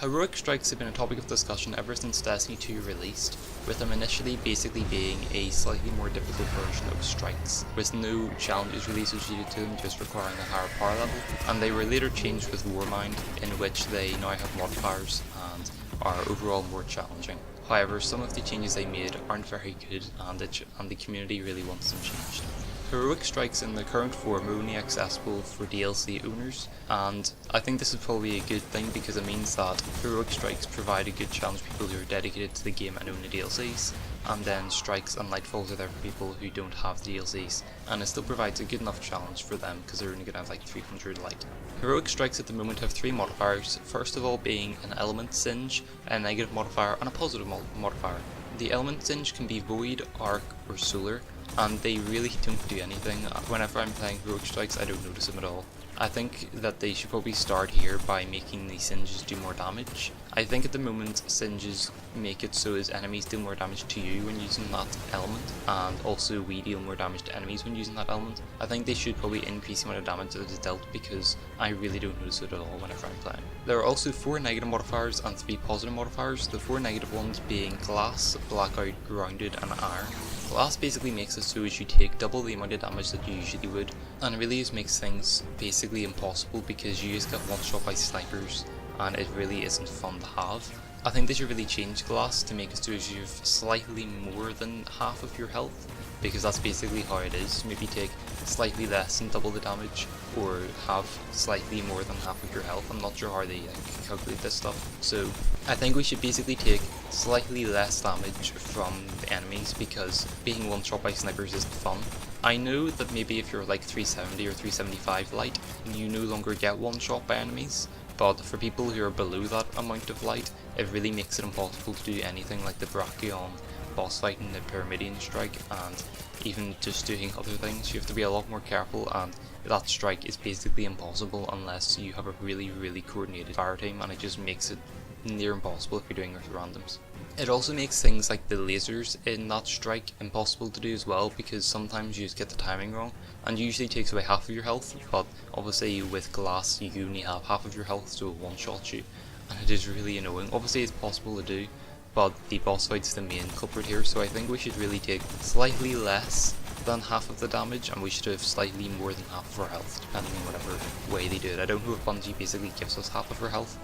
Heroic strikes have been a topic of discussion ever since Destiny 2 released, with them initially basically being a slightly more difficult version of strikes, with no challenges really associated to them, just requiring a higher power level, and they were later changed with Warmind, in which they now have modifiers and are overall more challenging. However, some of the changes they made aren't very good, and the community really wants them changed. Heroic strikes in the current form are only accessible for DLC owners, and I think this is probably a good thing because it means that heroic strikes provide a good challenge for people who are dedicated to the game and own the DLCs, and then strikes and lightfalls are there for people who don't have the DLCs, and it still provides a good enough challenge for them because they're only going to have like 300 light. Heroic strikes at the moment have 3 modifiers, first of all being an element singe, a negative modifier, and a positive modifier. The element singe can be void, arc, or solar, and they really don't do anything. Whenever I'm playing heroic strikes, I don't notice them at all. I think that they should probably start here by making the singes do more damage. I think at the moment singes make it so as enemies deal more damage to you when using that element, and also we deal more damage to enemies when using that element. I think they should probably increase the amount of damage that is dealt because I really don't notice it at all whenever I'm playing. There are also 4 negative modifiers and 3 positive modifiers, the 4 negative ones being glass, blackout, grounded, and iron. Glass basically makes it so as you take double the amount of damage that you usually would, and it really just makes things basically impossible because you just get one shot by snipers and it really isn't fun to have. I think they should really change glass to make it so as you have slightly more than half of your health, because that's basically how it is. Maybe take slightly less than double the damage, or have slightly more than half of your health. I'm not sure how they calculate this stuff. So I think we should basically take slightly less damage from the enemies because being one shot by snipers isn't fun. I know that maybe if you're like 370 or 375 light, you no longer get one shot by enemies, but for people who are below that amount of light, it really makes it impossible to do anything like the Brachyon boss fight and the Pyramidion strike, and even just doing other things. You have to be a lot more careful, and that strike is basically impossible unless you have a really coordinated fire team, and it just makes it near impossible if you're doing it with randoms. It also makes things like the lasers in that strike impossible to do as well, because sometimes you just get the timing wrong, and usually takes away half of your health, but obviously with glass you only have half of your health, so it one-shots you, and it is really annoying. Obviously it's possible to do, but the boss fight's the main culprit here, so I think we should really take slightly less than half of the damage, and we should have slightly more than half of our health, depending on whatever way they do it. I don't know if Bungie basically gives us half of our health,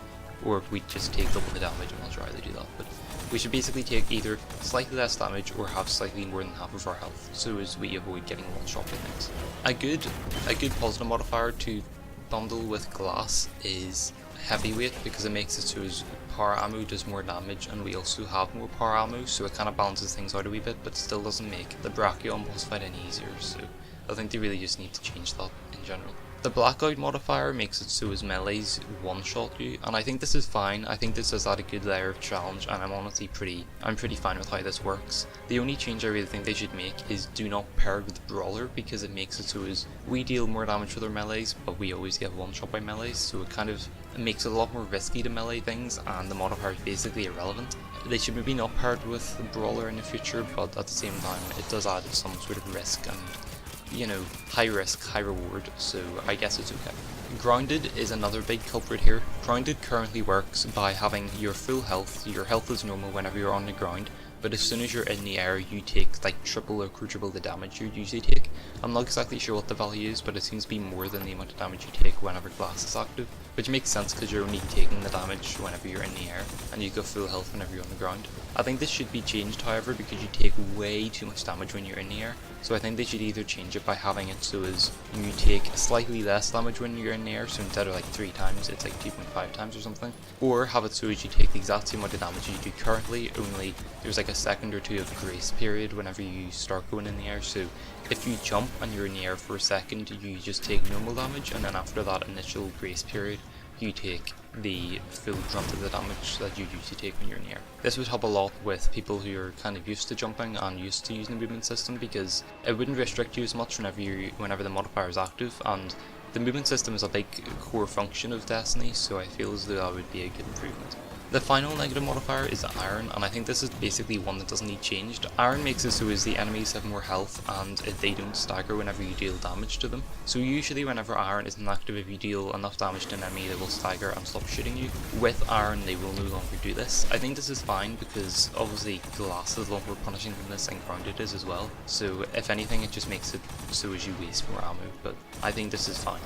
or if we just take double the damage. I'm not sure how they do that, but we should basically take either slightly less damage or have slightly more than half of our health, so as we avoid getting one-shot by things. A good positive modifier to bundle with glass is heavyweight, because it makes it so as power ammo does more damage and we also have more power ammo, so it kind of balances things out a wee bit, but still doesn't make the Brachyon boss fight any easier, so I think they really just need to change that in general. The blackout modifier makes it so as melees one-shot you, and I think this is fine. I think this does add a good layer of challenge, and I'm honestly pretty fine with how this works. The only change I really think they should make is do not pair it with Brawler, because it makes it so as we deal more damage with our melees, but we always get one shot by melees, so it kind of makes it a lot more risky to melee things, and the modifier is basically irrelevant. They should maybe not pair it with Brawler in the future, but at the same time it does add some sort of risk, and you know, high risk, high reward, so I guess it's okay. Grounded is another big culprit here. Grounded currently works by having your full health. Your health is normal whenever you're on the ground, but as soon as you're in the air you take like triple or quadruple the damage you usually take. I'm not exactly sure what the value is, but it seems to be more than the amount of damage you take whenever glass is active, which makes sense because you're only taking the damage whenever you're in the air, and you go full health whenever you're on the ground. I think this should be changed, however, because you take way too much damage when you're in the air, so I think they should either change it by having it so as you take slightly less damage when you're in the air, so instead of like 3 times it's like 2.5 times or something, or have it so as you take the exact same amount of damage you do currently, only there's like a second or 2 of grace period whenever you start going in the air. So if you jump and you're in the air for a second, you just take normal damage, and then after that initial grace period you take the full brunt of the damage that you usually take when you're in the air. This would help a lot with people who are kind of used to jumping and used to using the movement system, because it wouldn't restrict you as much whenever the modifier is active, and The movement system is a big core function of Destiny, so I feel as though that would be a good improvement. The final negative modifier is Iron, and I think this is basically one that doesn't need changed. Iron makes it so as the enemies have more health and they don't stagger whenever you deal damage to them. So usually whenever Iron isn't active, if you deal enough damage to an enemy, they will stagger and stop shooting you. With Iron, they will no longer do this. I think this is fine because obviously Glass is a lot more punishing than this, and Grounded is as well. So if anything, it just makes it so as you waste more ammo, but I think this is fine.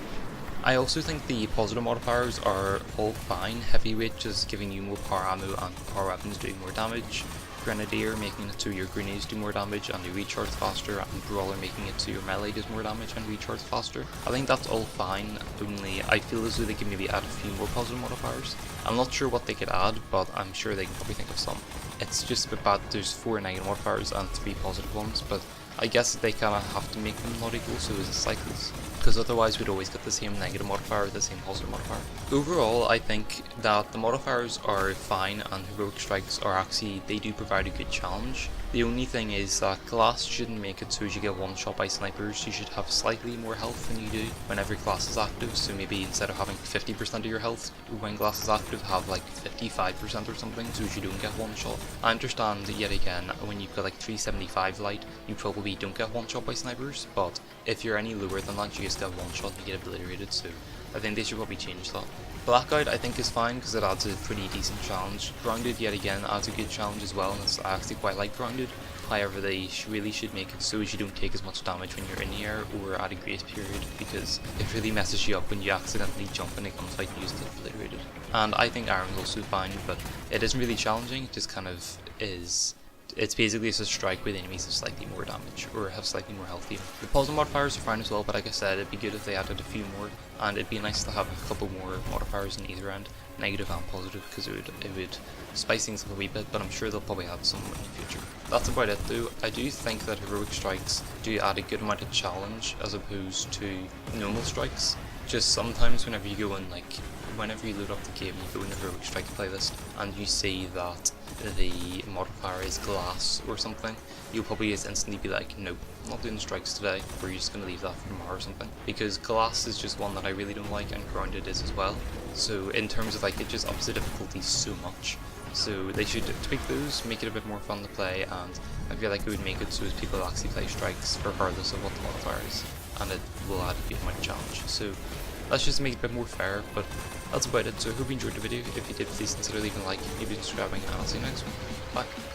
I also think the positive modifiers are all fine. Heavyweight just giving you more power ammo and power weapons doing more damage. Grenadier making it so your grenades do more damage and they recharge faster, and Brawler making it so your melee does more damage and recharge faster. I think that's all fine, only I feel as though they could maybe add a few more positive modifiers. I'm not sure what they could add, but I'm sure they can probably think of some. It's just a bit bad there's 4 negative modifiers and 3 positive ones, but I guess they kind of have to make them not equal so as it cycles, because otherwise we'd always get the same negative modifier or the same positive modifier. Overall, I think that the modifiers are fine and Heroic Strikes are actually, they do provide a good challenge. The only thing is that Glass shouldn't make it so as you get one shot by snipers. You should have slightly more health than you do when every class is active, so maybe instead of having 50% of your health when Glass is active, have like 55% or something so as you don't get one shot. I understand that yet again, when you've got like 375 light, you probably don't get one shot by snipers, but if you're any lower than that, you just get one shot and you get obliterated, so I think they should probably change that. Blackout I think is fine because it adds a pretty decent challenge. Grounded yet again adds a good challenge as well, and I actually quite like Grounded. However, they really should make it so as you don't take as much damage when you're in the air or at a grace period, because it really messes you up when you accidentally jump in a gunfight and you just get obliterated. And I think Iron is also fine, but it isn't really challenging, it just kind of is. It's basically just a strike with enemies have slightly more damage, or have slightly more health even. The positive modifiers are fine as well, but like I said, it'd be good if they added a few more, and it'd be nice to have a couple more modifiers in either end, negative and positive, because it would spice things up a wee bit, but I'm sure they'll probably add some in the future. That's about it though. I do think that Heroic Strikes do add a good amount of challenge as opposed to normal strikes. Just sometimes whenever you go in, like, whenever you load up the game, you go in the Heroic Strike playlist, and you see that the modifier is Glass or something, you'll probably just instantly be like, nope, I'm not doing strikes today, or you're just going to leave that for tomorrow or something. Because Glass is just one that I really don't like, and Grounded is as well. So in terms of like, it just ups the difficulty so much. So they should tweak those, make it a bit more fun to play, and I feel like it would make it so as people actually play strikes regardless of what the modifier is, and it will add a good amount of challenge. So let's just make it a bit more fair, but that's about it. So I hope you enjoyed the video. If you did, please consider leaving a like, maybe subscribing, and I'll see you next one. Bye.